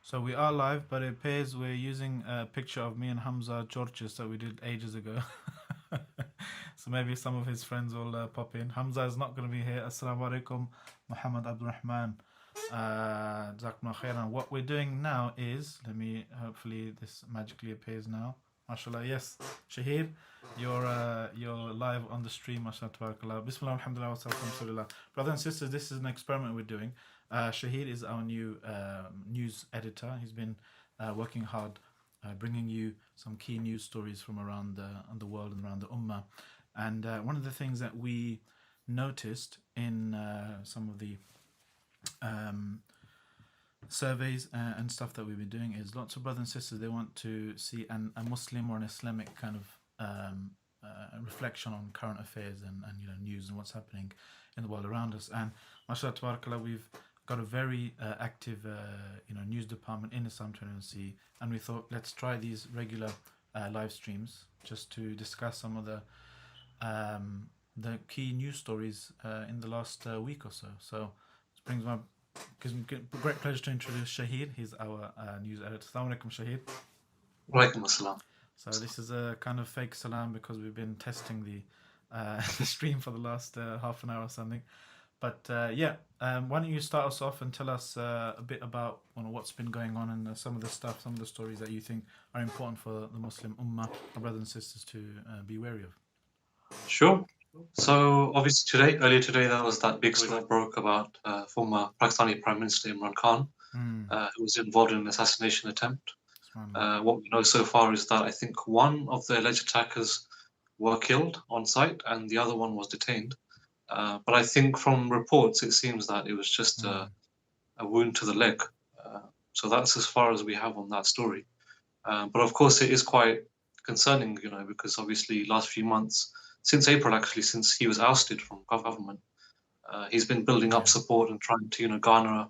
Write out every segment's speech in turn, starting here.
So we are live, but it appears we're using a picture of me and Hamza Georges that we did ages ago. So maybe some of his friends will pop in. Hamza is not going to be here. Assalamu alaikum, Muhammad Abdurrahman. Jazakumullah khairan. What we're doing now is, hopefully this magically appears now. MashaAllah, yes. Shahir, you're live on the stream. MashaAllah, tabarakallah. Bismillah, alhamdulillah, wa salatu rasulillah. Brothers and sisters, this is an experiment we're doing. Shahid is our new news editor. He's been working hard, bringing you some key news stories from around the world and around the ummah. And one of the things that we noticed in some of the surveys and stuff that we've been doing is lots of brothers and sisters, they want to see a Muslim or an Islamic kind of reflection on current affairs and news and what's happening in the world around us. And mashallah tabarakallah, we've got a very active news department in Islam 21C, and we thought let's try these regular live streams just to discuss some of the key news stories in the last week or so. So it gives me great pleasure to introduce Shahid. He's our news editor. Assalamu alaikum, Shahid. Walaikum assalam. So this is a kind of fake salam because we've been testing the stream for the last half an hour or something. But why don't you start us off and tell us a bit about what's been going on and some of the stories that you think are important for the Muslim Ummah, our brothers and sisters, to be wary of. Sure. So obviously earlier today, there was that big story that broke about former Pakistani Prime Minister Imran Khan, who was involved in an assassination attempt. What we know so far is that I think one of the alleged attackers were killed on site and the other one was detained. But I think from reports, it seems that it was just a wound to the leg. So that's as far as we have on that story. But of course, it is quite concerning, because obviously last few months, since April actually, since he was ousted from government, he's been building up support and trying to, garner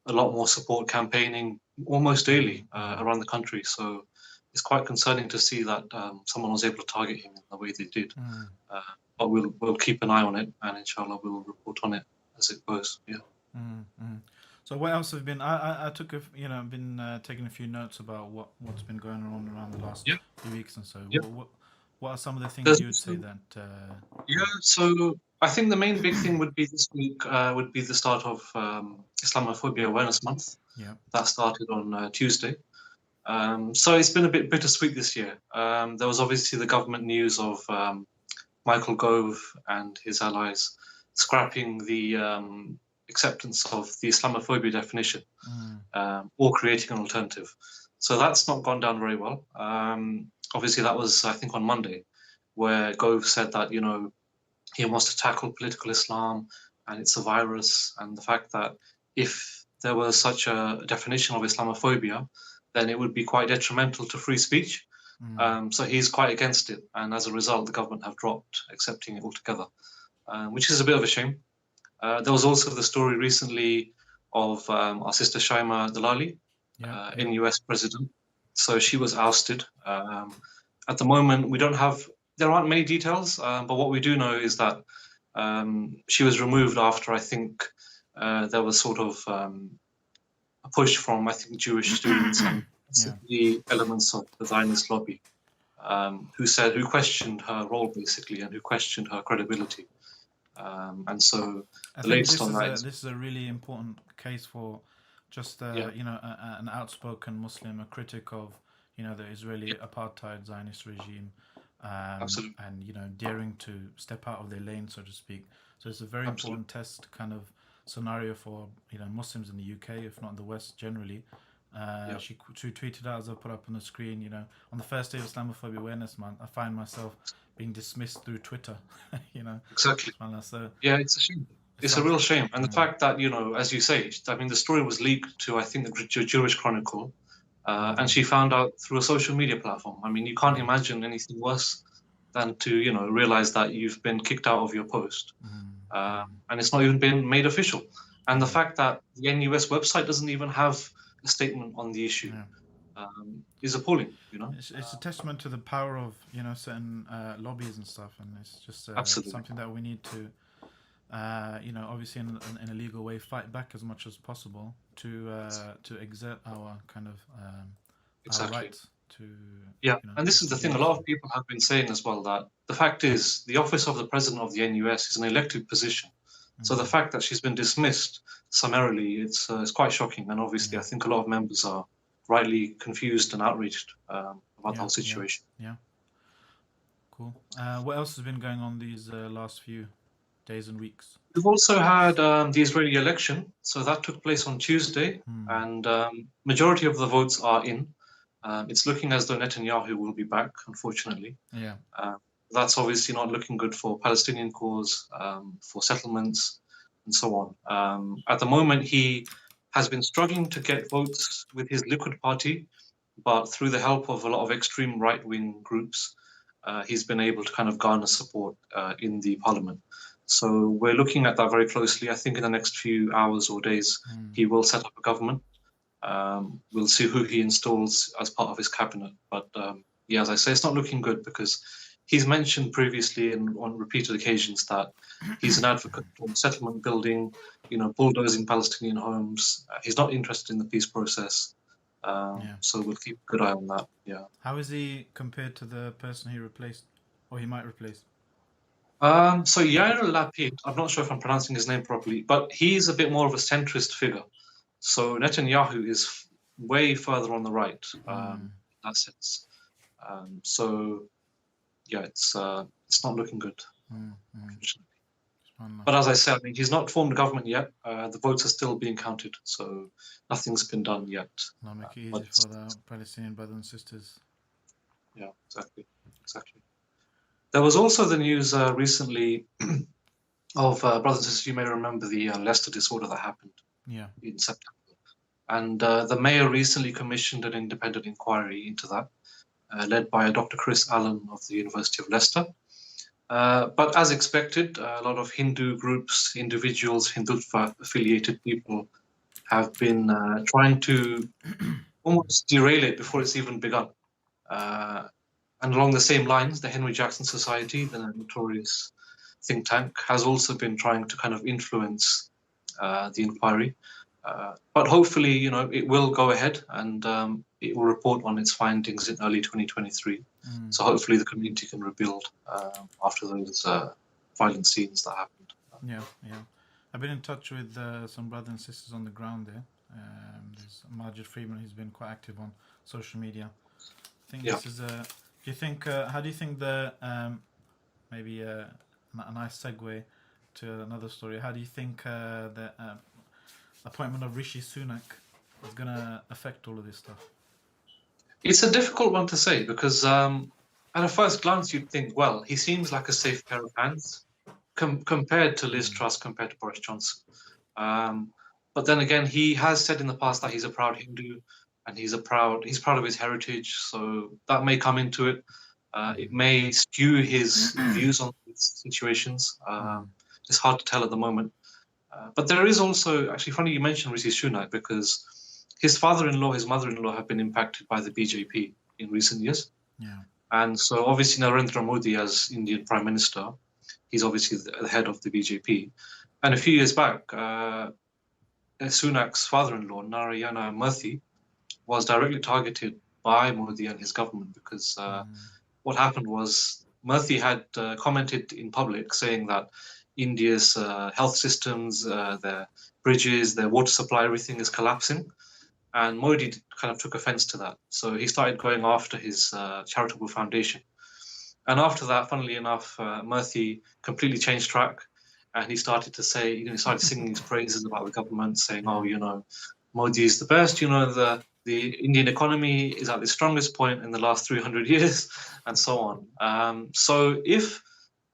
a lot more support, campaigning almost daily around the country. So it's quite concerning to see that someone was able to target him in the way they did. But we'll keep an eye on it, and inshallah we'll report on it as it goes. Yeah. So what else have been? I took been taking a few notes about what's been going on around the last few weeks and so. What are some of the things you would say that? So I think the main big thing would be this week would be the start of Islamophobia Awareness Month. Yeah. That started on Tuesday. So it's been a bit bittersweet this year. There was obviously the government news of Michael Gove and his allies scrapping the acceptance of the Islamophobia definition or creating an alternative. So that's not gone down very well. Obviously, that was, I think, on Monday, where Gove said that, he wants to tackle political Islam and it's a virus, and the fact that if there was such a definition of Islamophobia, then it would be quite detrimental to free speech. So he's quite against it, and as a result, the government have dropped accepting it altogether, which is a bit of a shame. There was also the story recently of our sister Shaima Dalali, NUS president. So she was ousted. At the moment, there aren't many details, but what we do know is that she was removed after, I think, there was sort of a push from, I think, Jewish students and the elements of the Zionist lobby, who questioned her role basically and who questioned her credibility. And so the latest on that. This is a really important case for just an outspoken Muslim, a critic of the Israeli apartheid Zionist regime, and daring to step out of their lane, so to speak. So it's a very important test kind of scenario for Muslims in the UK, if not in the West generally. She tweeted out, as I put up on the screen, on the first day of Islamophobia Awareness Month, I find myself being dismissed through Twitter. Exactly. So it's a shame. It's a real shame. And the fact that, as you say, I mean, the story was leaked to, I think, the Jewish Chronicle, and she found out through a social media platform. I mean, you can't imagine anything worse than to, realize that you've been kicked out of your post. And it's not even been made official. And the fact that the NUS website doesn't even have a statement on the issue is appalling. It's a testament to the power of certain lobbies and stuff, and it's just something that we need to obviously in a legal way fight back as much as possible. to exert our kind of our Exactly. rights to Yeah, and this is the thing. A disengage. lot of people have been saying as well that the fact is the office of the president of the NUS is an elected position. So the fact that she's been dismissed summarily, it's quite shocking. And obviously, I think a lot of members are rightly confused and outraged about the whole situation. Yeah. Cool. What else has been going on these last few days and weeks? We've also had the Israeli election. So that took place on Tuesday, and majority of the votes are in. It's looking as though Netanyahu will be back, unfortunately. Yeah. That's obviously not looking good for Palestinian cause, for settlements, and so on. At the moment, he has been struggling to get votes with his Likud party, but through the help of a lot of extreme right-wing groups, he's been able to kind of garner support in the parliament. So we're looking at that very closely. I think in the next few hours or days, he will set up a government. We'll see who he installs as part of his cabinet. But yeah, as I say, it's not looking good because he's mentioned previously on repeated occasions that he's an advocate for settlement building, bulldozing Palestinian homes. He's not interested in the peace process. So we'll keep a good eye on that. Yeah. How is he compared to the person he replaced, or he might replace? So Yair Lapid, I'm not sure if I'm pronouncing his name properly, but he's a bit more of a centrist figure. So Netanyahu is way further on the right in that sense. So yeah, it's not looking good. But as I said, he's not formed a government yet. The votes are still being counted, so nothing's been done yet. Not make it easy for the Palestinian brothers and sisters. Yeah, exactly. There was also the news recently of brothers and sisters. You may remember the Leicester disorder that happened in September, and the mayor recently commissioned an independent inquiry into that, led by Dr. Chris Allen of the University of Leicester. But as expected, a lot of Hindu groups, individuals, Hindutva-affiliated people have been trying to almost derail it before it's even begun. And along the same lines, the Henry Jackson Society, the notorious think tank, has also been trying to kind of influence the inquiry. But hopefully, it will go ahead and it will report on its findings in early 2023. So hopefully the community can rebuild after those violent scenes that happened. Yeah. I've been in touch with some brothers and sisters on the ground there. There's Majid Freeman, who's been quite active on social media. I think this is a... Do you think? How do you think the maybe a nice segue to another story? How do you think the appointment of Rishi Sunak is going to affect all of this stuff? It's a difficult one to say because at a first glance you'd think, well, he seems like a safe pair of hands compared to Liz Truss, compared to Boris Johnson. But then again, he has said in the past that he's a proud Hindu. And he's proud of his heritage, so that may come into it. It may skew his views on these situations. It's hard to tell at the moment. But there is also, actually funny you mentioned Rishi Sunak, because his father-in-law, his mother-in-law have been impacted by the BJP in recent years. Yeah. And so obviously Narendra Modi as Indian Prime Minister, he's obviously the head of the BJP. And a few years back, Sunak's father-in-law, Narayana Murthy, was directly targeted by Modi and his government because what happened was Murthy had commented in public saying that India's health systems, their bridges, their water supply, everything is collapsing. And Modi kind of took offense to that. So he started going after his charitable foundation. And after that, funnily enough, Murthy completely changed track. And he started to say, he started singing his praises about the government, saying, Modi is the best, the Indian economy is at the strongest point in the last 300 years, and so on. So if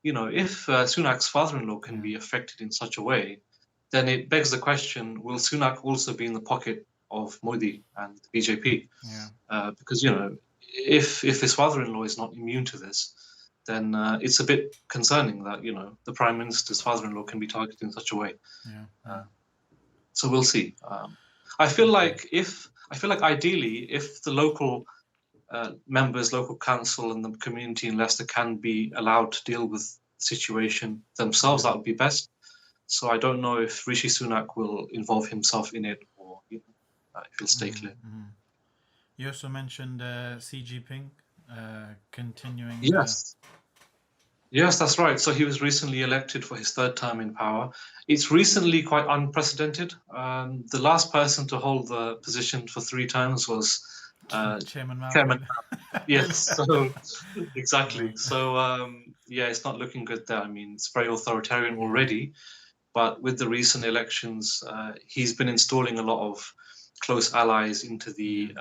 Sunak's father-in-law can be affected in such a way, then it begs the question: will Sunak also be in the pocket of Modi and the BJP? Because if his father-in-law is not immune to this, then it's a bit concerning that the Prime Minister's father-in-law can be targeted in such a way. So we'll see. I feel like ideally, if the local members, local council, and the community in Leicester can be allowed to deal with the situation themselves, that would be best. So I don't know if Rishi Sunak will involve himself in it, or or he'll stay clear. You also mentioned Xi Jinping continuing. Yes. Yes, that's right. So he was recently elected for his third term in power. It's recently quite unprecedented. The last person to hold the position for 3 terms was Chairman Mao. Chairman. Yes, so Really? exactly. So yeah, it's not looking good there. I mean, it's very authoritarian already, but with the recent elections, he's been installing a lot of close allies into the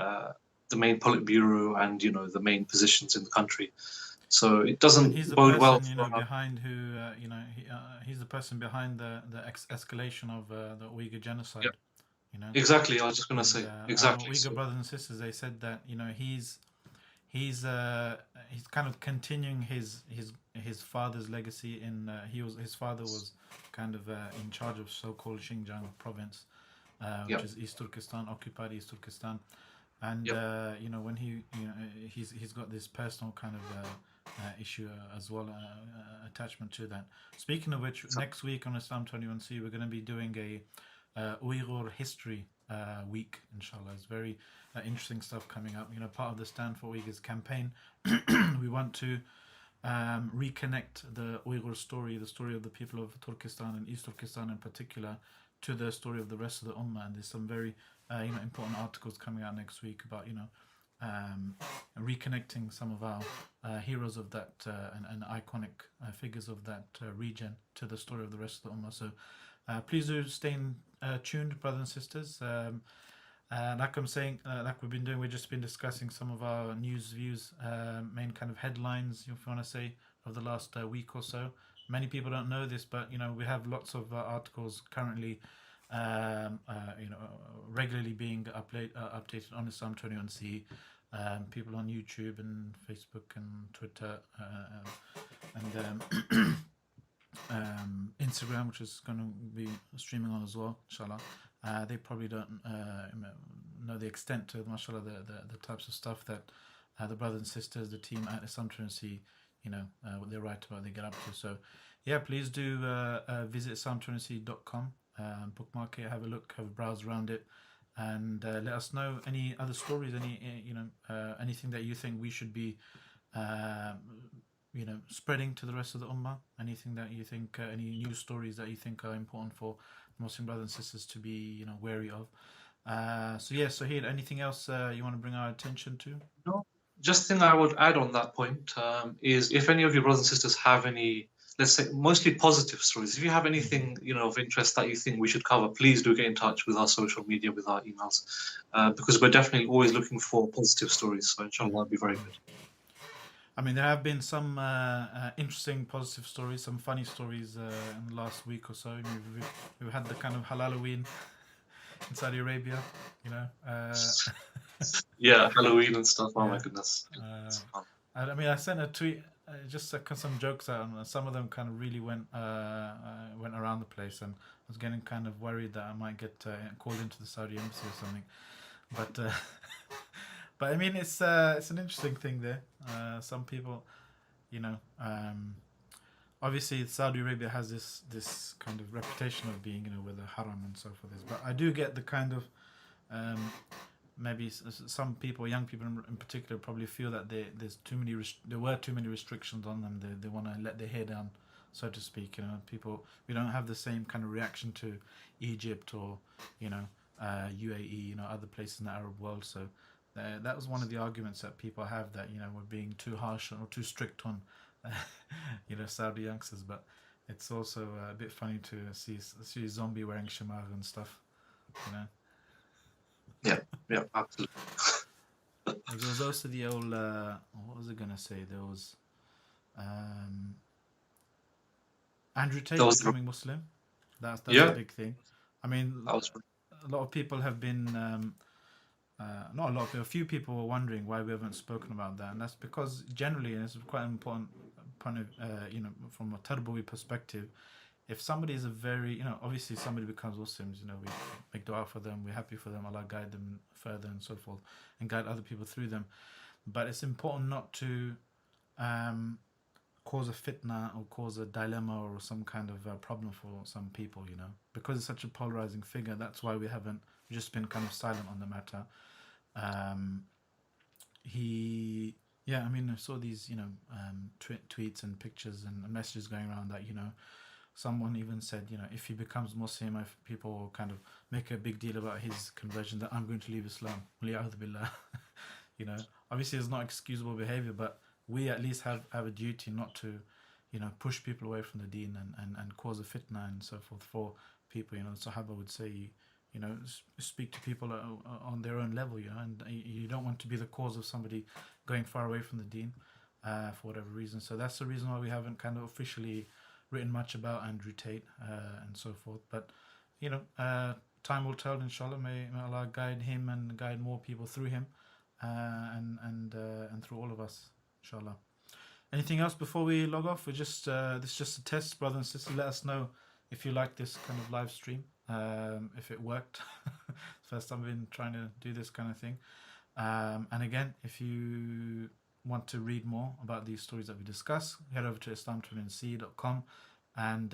main Politburo and the main positions in the country. So it And doesn't he's the bode well person, for. behind who, he's the person behind the escalation of the Uyghur genocide. Exactly, I was just going to And say our exactly. Uyghur So brothers and sisters, they said that he's kind of continuing his father's legacy. His father was kind of in charge of so-called Xinjiang province, which is East Turkestan, occupied East Turkestan. And when he's got this personal kind of issue as well, attachment to that. Speaking of which, next week on Islam 21C, we're going to be doing a Uyghur history week, inshallah. It's very interesting stuff coming up. Part of the Stand for Uyghurs campaign, we want to reconnect the Uyghur story, the story of the people of Turkestan and East Turkestan in particular, to the story of the rest of the Ummah. And there's some very important articles coming out next week about reconnecting some of our heroes of that and iconic figures of that region to the story of the rest of the Ummah. So please do stay tuned, brothers and sisters. Like I'm saying, like we've been doing, we've just been discussing some of our news views, main kind of headlines, if you want to say, of the last week or so. Many people don't know this, but we have lots of articles currently, regularly being updated on Islam 21C. People on YouTube and Facebook and Twitter and Instagram, which is going to be streaming on as well, inshallah. They probably don't know the extent to, mashallah, the types of stuff that the brothers and sisters, the team at Islam 21C, what they write about, they get up to. So yeah, please do visit islam21c.com, bookmark it, have a look, have a browse around it, and let us know any other stories, anything that you think we should be spreading to the rest of the ummah, anything that you think, any news stories that you think are important for Muslim brothers and sisters to be wary of. So here, anything else you want to bring our attention to? no, just thing I would add on that point is if any of your brothers and sisters have any, let's say, mostly positive stories, if you have anything of interest that you think we should cover, please do get in touch with our social media, with our emails, because we're definitely always looking for positive stories. So inshallah, that'll be very good. I mean, there have been some interesting, positive stories, some funny stories in the last week or so. We've had the kind of Halloween in Saudi Arabia, Yeah, Halloween and stuff. Oh my goodness. I mean, I sent a tweet, just some jokes out, and some of them kind of really went around the place, and I was getting kind of worried that I might get called into the Saudi embassy or something. But but I mean, it's an interesting thing there. Some people, obviously Saudi Arabia has this kind of reputation of being, where the haram and so forth is. But I do get the kind of maybe some people, young people in particular, probably feel that there were too many restrictions on them. They want to let their hair down, so to speak. People, we don't have the same kind of reaction to Egypt or UAE, other places in the Arab world. So that was one of the arguments that people have, that we're being too harsh or too strict on Saudi youngsters. But it's also a bit funny to see a zombie wearing shamar and stuff. Yeah, absolutely. There was also the old what was I gonna say? There was Andrew Tate becoming Muslim. That's a big thing. I mean, a lot of people have been not a lot, but a few people were wondering why we haven't spoken about that, and that's because generally, and it's quite an important point of from a Tarbawi perspective, if somebody is a very, obviously somebody becomes Muslims, we make dua for them, we're happy for them, Allah guide them further and so forth, and guide other people through them. But it's important not to cause a fitna or cause a dilemma or some kind of problem for some people, because it's such a polarizing figure. That's why we haven't just been kind of silent on the matter. Um, I mean, I saw these, tweets and pictures and messages going around that, someone even said, if he becomes Muslim, if people will kind of make a big deal about his conversion, that I'm going to leave Islam. Waliyahudhu billah. you know, Obviously it's not excusable behavior, but we at least have a duty not to, push people away from the deen and cause a fitna and so forth for people. The Sahaba would say, speak to people on their own level, and you don't want to be the cause of somebody going far away from the deen for whatever reason. So that's the reason why we haven't kind of officially written much about Andrew Tate and so forth. But time will tell. Inshallah, may Allah guide him and guide more people through him, and through all of us. Inshallah. Anything else before we log off? This is just a test, brothers and sisters. Let us know if you like this kind of live stream. If it worked. First time I've been trying to do this kind of thing. And again, if you want to read more about these stories that we discuss, head over to islam20c.com and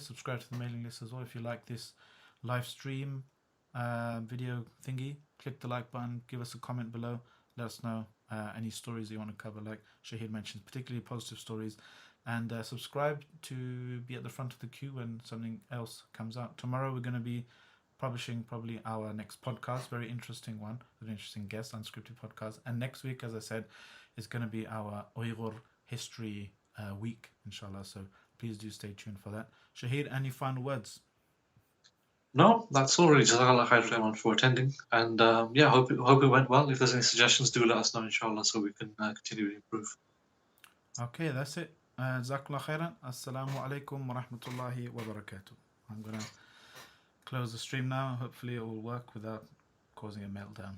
subscribe to the mailing list as well. If you like this live stream video thingy, click the like button, give us a comment below, let us know any stories you want to cover, like Shahid mentioned, particularly positive stories, and subscribe to be at the front of the queue when something else comes out. Tomorrow we're going to be publishing probably our next podcast, very interesting one, with an interesting guest, unscripted podcast. And next week, as I said, is going to be our Uyghur history week, inshallah. So please do stay tuned for that. Shahid, any final words? No, that's all really. Jazakallah khair everyone for attending, and hope it went well. If there's any suggestions, do let us know, inshallah, so we can continue to improve. Okay, that's it. Jazakallah khairan. Assalamu alaikum wa rahmatullahi wa barakatuh. I'm going to close the stream now. Hopefully it will work without causing a meltdown.